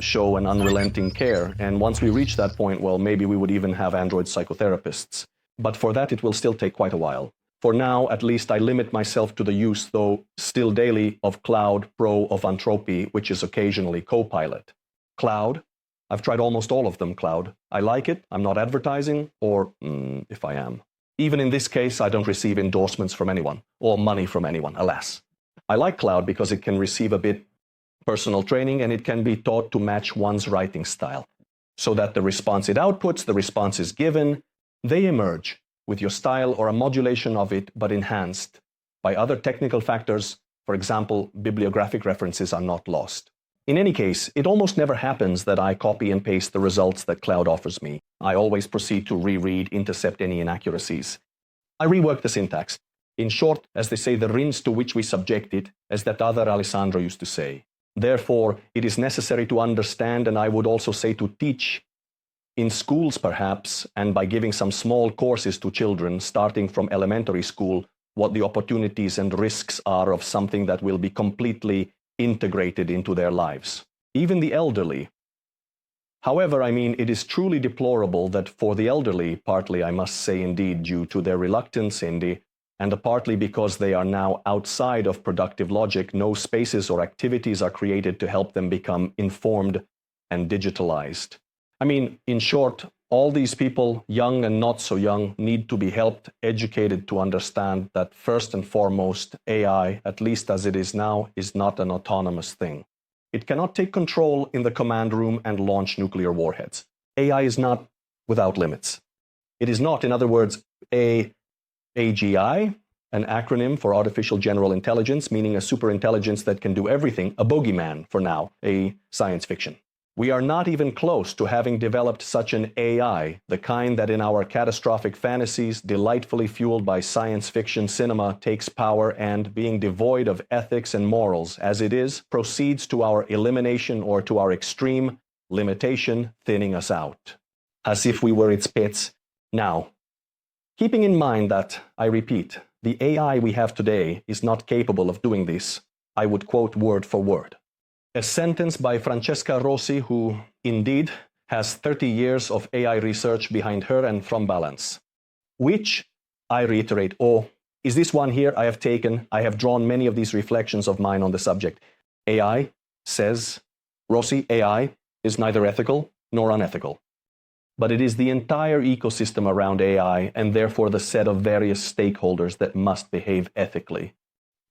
show an unrelenting care. And once we reach that point, well, maybe we would even have Android psychotherapists. But for that, it will still take quite a while. For now, at least, I limit myself to the use, though still daily, of Cloud Pro of Entropy, which is occasionally Copilot. Cloud, I've tried almost all of them, Cloud. I like it, I'm not advertising, or if I am. Even in this case, I don't receive endorsements from anyone, or money from anyone, alas. I like Cloud because it can receive a bit personal training and it can be taught to match one's writing style, so that the response it outputs, the response is given, they emerge with your style or a modulation of it, but enhanced by other technical factors. For example, bibliographic references are not lost. In any case, it almost never happens that I copy and paste the results that Cloud offers me. I always proceed to reread, intercept any inaccuracies. I rework the syntax. In short, as they say, the rinse to which we subject it, as that other Alessandro used to say. Therefore, it is necessary to understand, and I would also say to teach, in schools perhaps, and by giving some small courses to children, starting from elementary school, what the opportunities and risks are of something that will be completely integrated into their lives, even the elderly. However, I mean, it is truly deplorable that for the elderly, partly I must say indeed due to their reluctance and partly because they are now outside of productive logic, no spaces or activities are created to help them become informed and digitalized. I mean, in short, all these people, young and not so young, need to be helped, educated to understand that first and foremost, AI, at least as it is now, is not an autonomous thing. It cannot take control in the command room and launch nuclear warheads. AI is not without limits. It is not, in other words, AGI, an acronym for Artificial General Intelligence, meaning a superintelligence that can do everything, a bogeyman for now, a science fiction. We are not even close to having developed such an AI, the kind that in our catastrophic fantasies, delightfully fueled by science fiction cinema, takes power and, being devoid of ethics and morals as it is, proceeds to our elimination or to our extreme limitation, thinning us out, as if we were its pets. Now, keeping in mind that, I repeat, the AI we have today is not capable of doing this, I would quote word for word a sentence by Francesca Rossi, who, indeed, has 30 years of AI research behind her and from Balance, which, I reiterate, is this one here I have drawn many of these reflections of mine on the subject. AI, says Rossi, AI is neither ethical nor unethical, but it is the entire ecosystem around AI and therefore the set of various stakeholders that must behave ethically.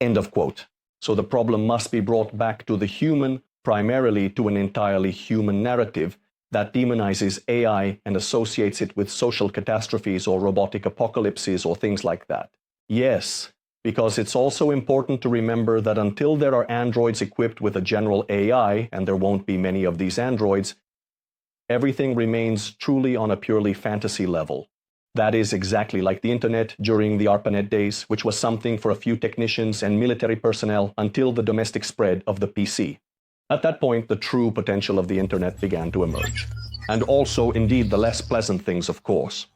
End of quote. So the problem must be brought back to the human, primarily to an entirely human narrative that demonizes AI and associates it with social catastrophes or robotic apocalypses or things like that. Yes, because it's also important to remember that until there are androids equipped with a general AI, and there won't be many of these androids, everything remains truly on a purely fantasy level. That is exactly like the internet during the ARPANET days, which was something for a few technicians and military personnel until the domestic spread of the PC. At that point, the true potential of the internet began to emerge. And also, indeed, the less pleasant things, of course.